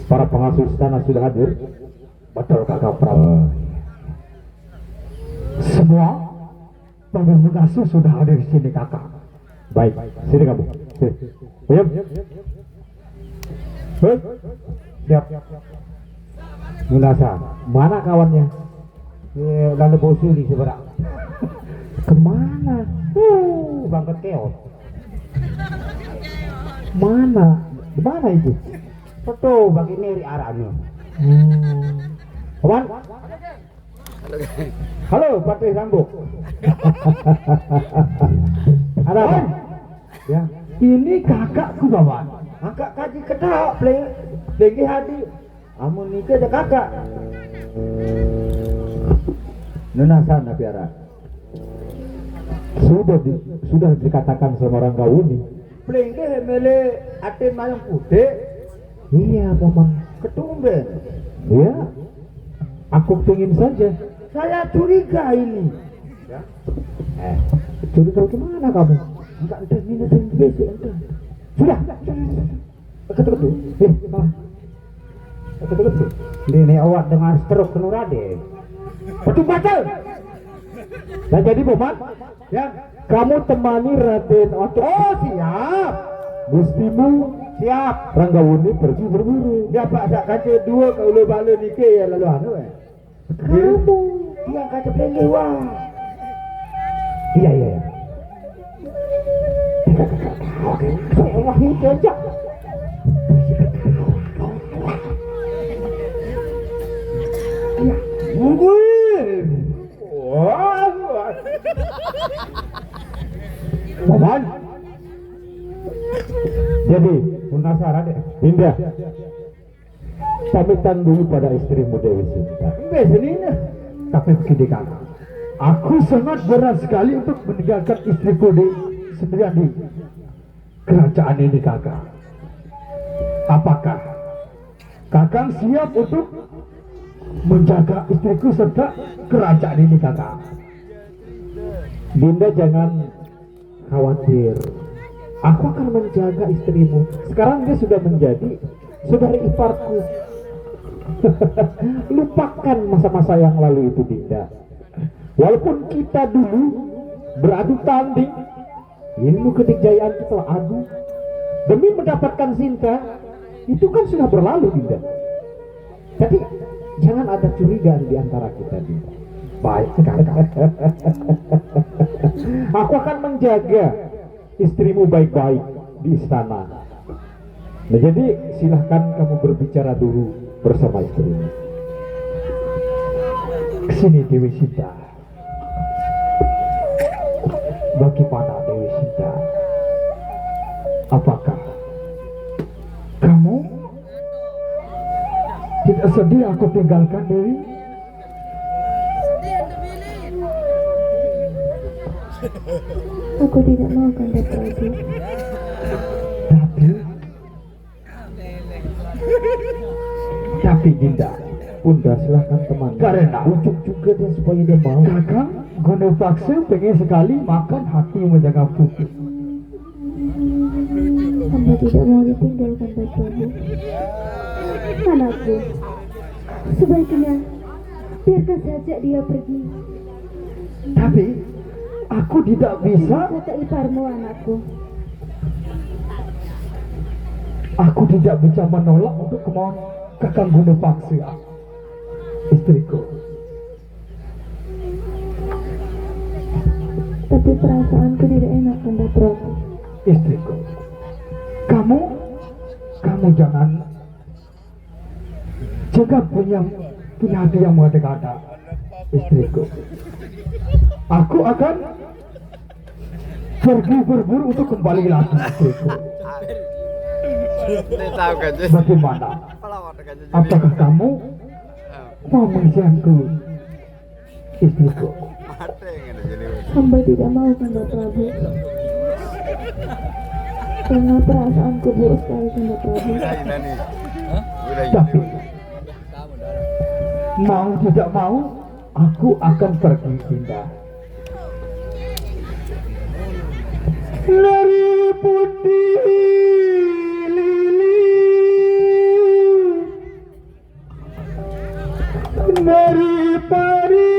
Para pengasuh istana sudah hadir. Betul kakak Prabu. Semua pengasuh sudah hadir di sini kakak. Baik, sini kamu. Sini. Ayo. Baik. Siap. Munasa, mana kawannya? Lalu bosu di seberang. Kemana? Bangkat keos. Mana? Di mana itu? Foto bagi neri arahnya. Kawan? Halo, Patri Sambuk. Ada apa? Ya, ini kakakku kawan. Kakak kaji kedak, lagi hadir. Amun nikah ada kakak. Nona sana piara. Sudah dikatakan sama orang Gauni. Plengke mele aten mayang putih. Iya, paman. Ketumben. Iya. Aku pengen saja. Saya curiga ini. Ya. Curiga gimana kamu? Enggak ada minat yang besok ente. Sudah. Ketuk-ketuk. Ketuk-ketuk. Ini awak dengan stroke Nurade. Betul batal. Dan jadi paman, ya, kamu temani Raden Oto. Oh siap. Gustimu siap. Ranggawuni pergi berburu. Dia pak sak kaca dua kalau bala nike ya lalu anu kamu dia kaca pelengge wah. Iya. Oke. Saya hidup aja. Ya. Paman. Jadi, penasaran deh. Dinda. Pamitan dulu pada istrimu Dewi Sinta. Biasanya, tapi begini kakak. Aku sangat berat sekali untuk meninggalkan istriku sendirian di kerajaan ini kakak. Apakah kakak siap untuk menjaga istriku serta kerajaan ini kakak? Dinda jangan khawatir. Aku akan menjaga istrimu. Sekarang dia sudah menjadi saudara iparku. Lupakan masa-masa yang lalu itu Dinda. Walaupun kita dulu beradu tanding, ilmu kedikjayaan kita adu demi mendapatkan Sinta, itu kan sudah berlalu Dinda. Jadi jangan ada curiga di antara kita Dinda. Baik sekali. Aku akan menjaga istrimu baik-baik di istana. Nah jadi silahkan kamu berbicara dulu bersama istrimu. Kesini Dewi Sinta. Bagaimana Dewi Sinta? Apakah kamu tidak sedih aku tinggalkan Dewi? Aku tidak mau Kanda Prabu. Tapi Dinda, Bunda silahkan teman. Karena ujuk juga dia supaya dia mau. Kakak Gondopaksa pengen sekali makan hati menjaga putih. Hamba tidak mau ditinggal Kanda Prabu. Anakku, sebaiknya biarkan saja dia pergi. Tapi aku tidak bisa. Kata iparmu anakku. Aku tidak bisa menolak untuk kemauan Kakang Gondopaksa, istriku. Tapi perasaanku tidak enak Kanda Prabu. Istriku, kamu jangan punya hati yang mengada-ngada, istriku. Aku akan pergi berburu untuk kembali lagi, istriku. Bagaimana? Apakah kamu mau mengizinkanku, istriku? Hamba tidak mau Kanda Prabu. Karena perasaanku buruk sekali Kanda Prabu. Tapi mau tidak mau, aku akan pergi Dinda. Lari putih lili peri-peri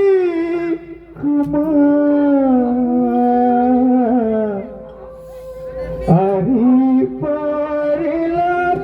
Ari parilah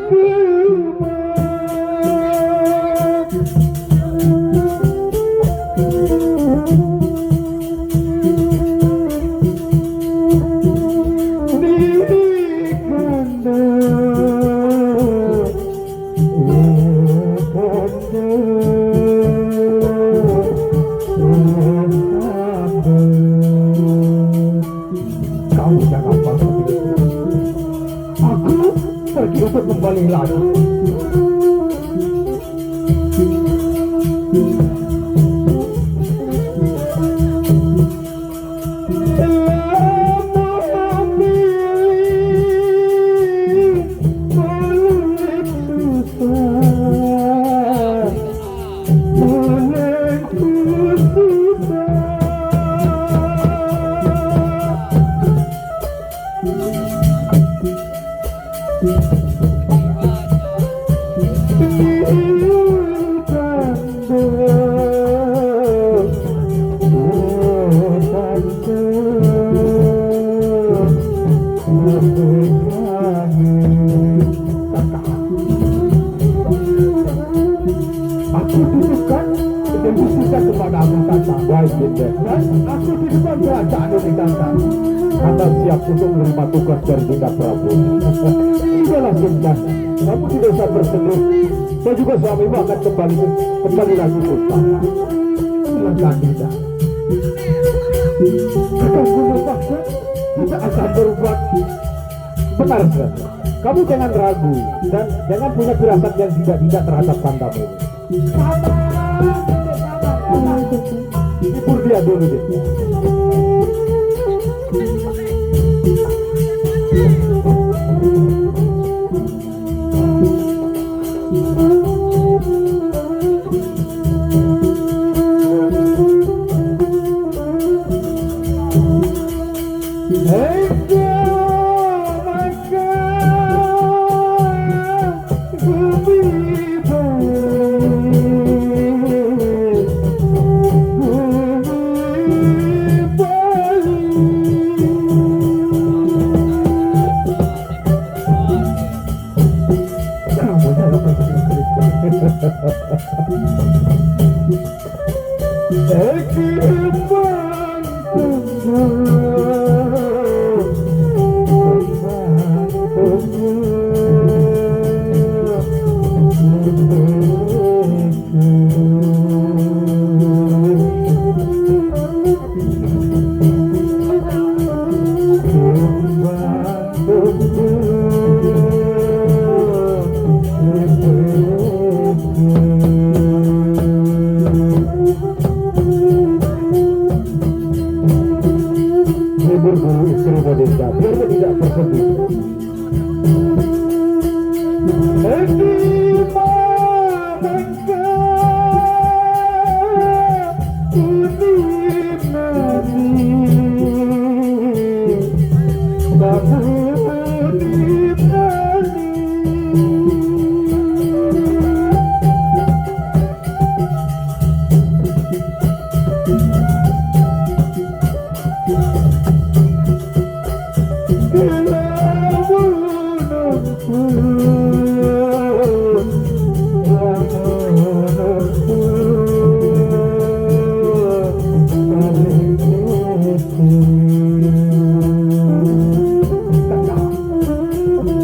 kamu jangan seperti itu. Aku pergi untuk kembali lagi. Aku titipkan mustika kepadamu Tanta. Baik Dinda. Dan aku titipkan kerajaan ini Tanta. Anda siap untuk menerima tugas dari Dinda Prabu. Sudahlah Dinda, kamu tidak usah bersedih. Saya juga suamimu akan kembali lagi ke istana. Silakan Dinda. Akan memaksa, tidak akan berubah. Benar saja. Kamu jangan ragu dan jangan punya firasat yang tidak terhadap tantamu. Hibur dia dulu deh.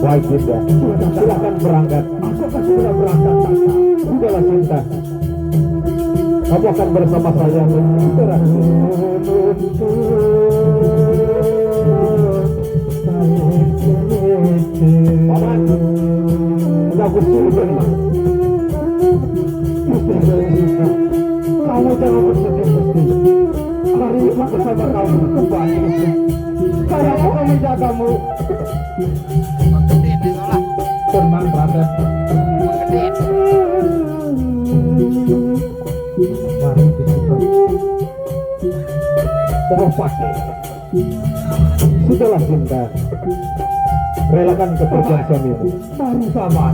Baik Dinda, silakan berangkat. Aku akan segera berangkat Tanta. Sudahlah Sinta, kamu akan bersama saya beristirahat. Paman, sudah Gusti Sinta. Kamu jangan bersedih Gusti. Hari ini bersama kamu kembali. Saya akan menjagamu. Tenang Raden. Mari disuruh. Terpaksa. Sudahlah Sinta. Relakan kepergian suamimu. Mari sama.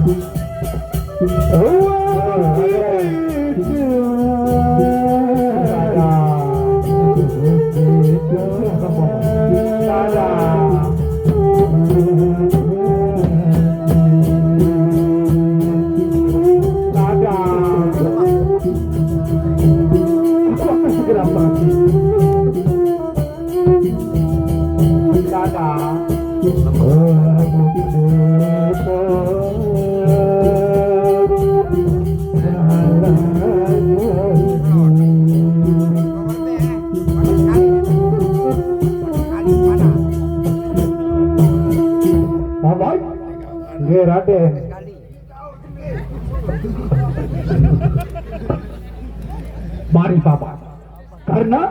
Mari paman, karena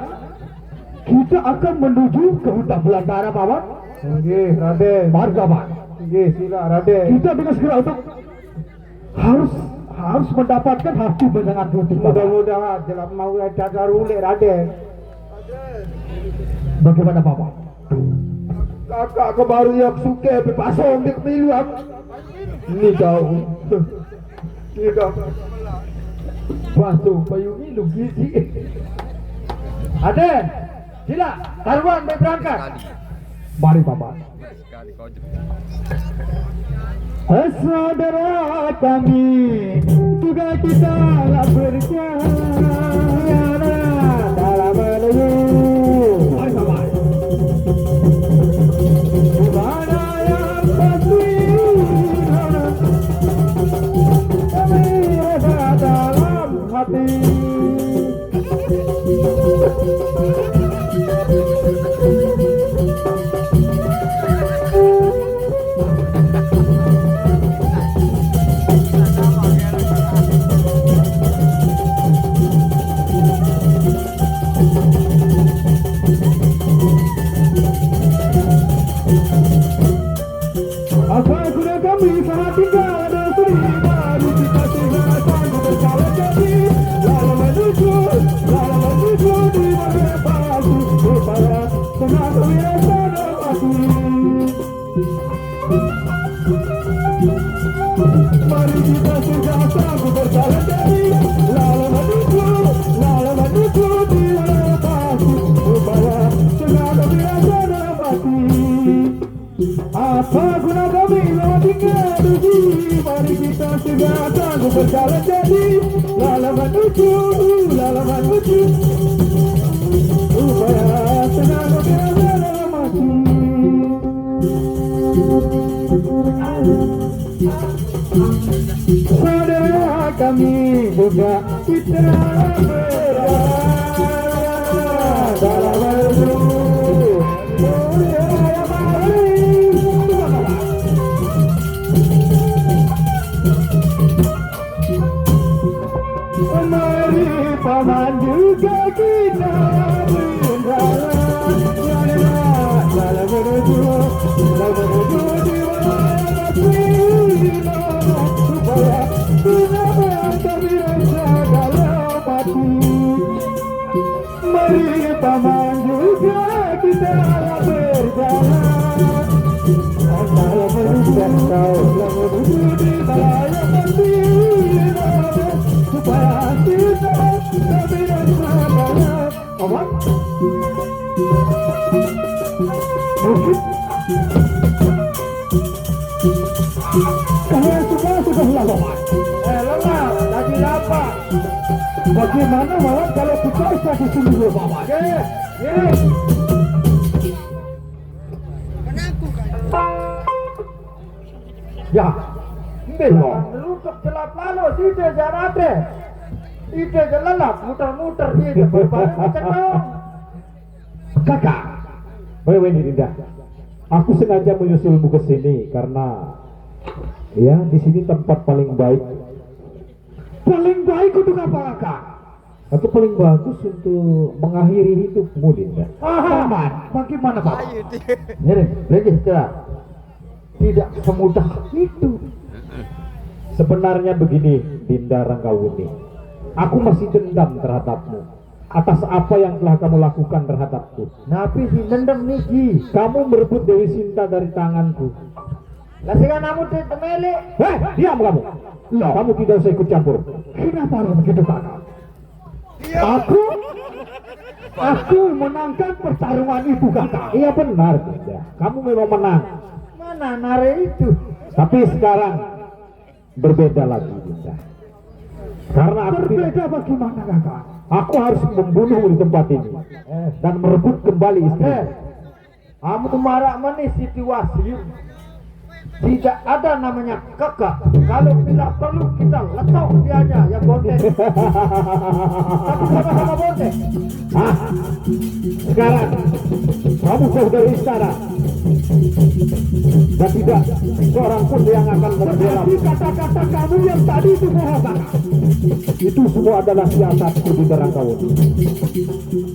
kita akan menuju ke hutan belantara paman. Nggih, Raden. Mari paman, Nggih, sila Raden. kita dengan segera untuk harus mendapatkan hati dengan putih. Mudah-mudahan dalam mau dadar ulik Raden. Bagaimana paman? Kakak kebaru yang suka bepasong di kemiluan. Ini tahu. Ini tahu. Pasong payung ini gizi. Aden, sila, taruhan berangkat. Mari paman. Saudara kami, juga kita lah berjalan dalam menuju. Mari paman. Di mana yang pasti kami ada dalam hati. Apa guna kami saat tinggal ada suri baru kita tinggalkan berjalan jadi lalu menuju di mana pasti supaya senang biasa pasti. Mari kita sudah sanggup berjalan jadi lalu menuju di mana pasti supaya senang biasa pasti. Apa guna kami lewati keduji? Mari kita sudah sanggup berjalan jadi lalu menuju supaya senang biasa mati. Saudara kami juga kita berjalan dalam menuju. Mari paman juga kita berjalan dalam menuju di mana supaya benar kami rasa dalam hati. Mari paman juga kita berjalan dalam menuju di mana pasti supaya kita kami rasa dalam apa? Mungkin kalian sudah lelah. Lelah, lagi lapar. Bagaimana malam kalau kita istirahat di sini dulu, Bapak? Ya, belum. Rutuk celap lalu, tidak jarate. Tidak jelelap, muter-muter gitu. Baru cendong. Kakak, ini Dinda. Aku sengaja menyusulmu ke sini karena ya di sini tempat paling baik. Paling baik untuk apa, Kakak? Atau paling bagus untuk mengakhiri hidupmu, Dinda. Paman, bagaimana Pak? Ini, lagi setelah. Tidak semudah itu. Sebenarnya begini, Dinda Ranggawuni. Aku masih dendam terhadapmu atas apa yang telah kamu lakukan terhadapku. Nabi si dendam niki. Kamu merebut Dewi Sinta dari tanganku. Lasikan kamu di temeli. Diam kamu. Loh, kamu tidak usah ikut campur. Kenapa harus begitu, Kakak? Aku menangkan pertarungan itu, Kakak. Iya benar, Dinda. Kamu memang menang. Mana nare itu? Tapi sekarang berbeda lagi, Dinda. Karena aku berbeda bagaimana, Kakak? Aku harus membunuh di tempat ini dan merebut kembali istri. Kamu marah manis Siti Wasim. Tidak ada namanya kakak. Kalau bila perlu kita letok dianya yang bontek. Tapi sama-sama bontek. Sekarang kamu jauh dari istana dan tidak seorang pun yang akan membela. Kata-kata kamu yang tadi itu bohong. Itu semua adalah siasatku di Rangkawut.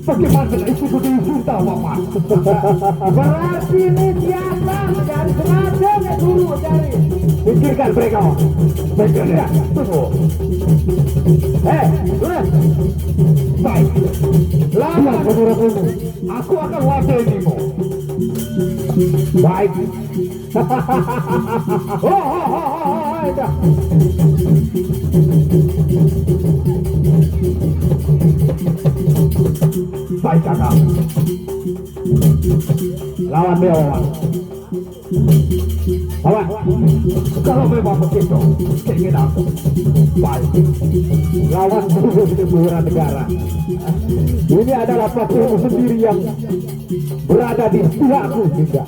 Bagaimana itu diminta, Paman? Berarti ini siapa dari sengaja ya dulu dari. Pikirkan mereka. Pikirkan. Tunggu. Sudah. Baik. Lawan saudaraku. Aku akan ladenimu. Baik. Dah. Baik kakak. Lawan Dewan. Awan, kalau memang begitu, keinginan aku. Baik. Lawan dulu di seluruh negara. Ini adalah patrimu sendiri yang berada di pihakku juga.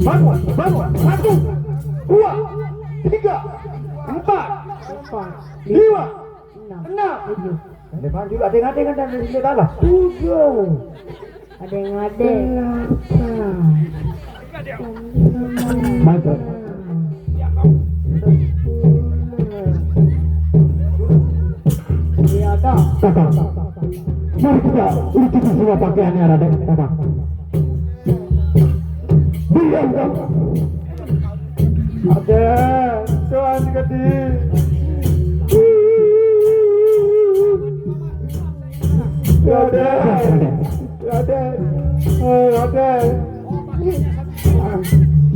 Bangun, bangun. 1, 2, 3, 4, 5, 6. Depan juga ada yang dan dari kalah. 7. Ada yang ada. Mantap. Kakak, mari kita uruti semua pakaiannya, Raden. Kakak. Diam kamu. Ada tuan gede. Ada.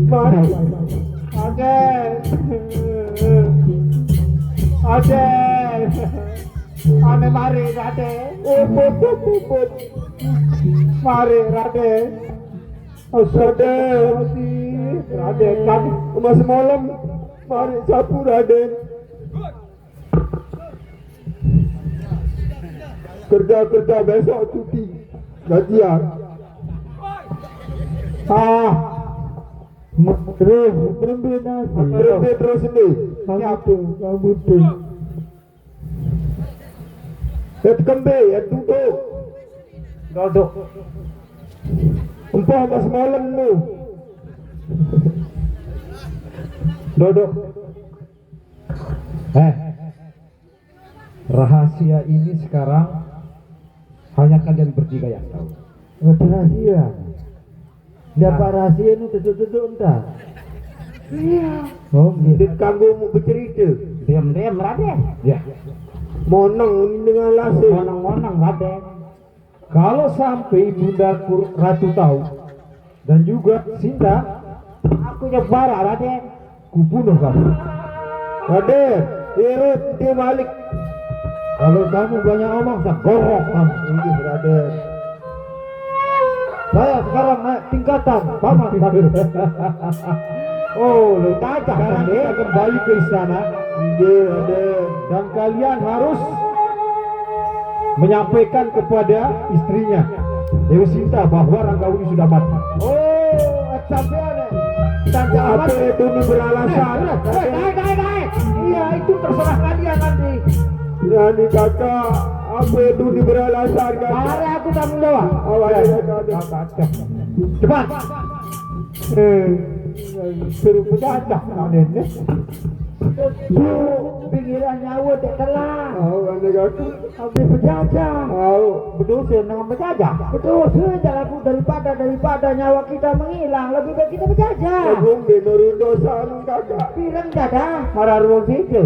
Mari. Ada. Ame mari Raden. Mari Raden. Raden kan emas semalam. Mari sapu Raden. Kerja besok cuti gajian. Terus berembet Terus ini. Siapa? Kamu tuh. Et kembe, et duduk. Dodok. Empah pas malam lu. Dodok. Rahasia ini sekarang hanya kalian bertiga yang tahu. Rahasia. Dapat rahasia ini tutup-tutup entah. Iya. Oh, gitu. Kanggo mau bercerita. Diam-diam Raden. Ya. Monong dengan lasih. Monang-monang Raden. Kalau sampai Bunda Ratu tahu dan juga Sinta, aku nyebara Raden. Kubunuh kamu. Raden, irut dia balik. Kalau kamu banyak omong, saya gorok kamu. Ini Raden. Saya sekarang naik tingkatan, paman Raden. Oh, lu tajah sekarang kita kembali ke istana. Iya, Raden. Dan kalian harus menyampaikan kepada istrinya Dewi Sinta bahwa Ranggauni sudah mati. Oh, sampai ada. Tanda apa itu ini beralasan? Iya, itu terserah kalian nanti. Yani kakak, apa itu ini beralasan kakak? Mari aku tanggung jawab. Cepat. Suruh penjajah Raden. Pinggiran nyawa tak telah. Anda kakak. Habis penjajah. Berdosa dengan penjajah. Betul, sudah aku daripada nyawa kita menghilang, lebih baik kita berjajah. Agung di nurun dosa kakak. Pirang dadah, marah ruang situ.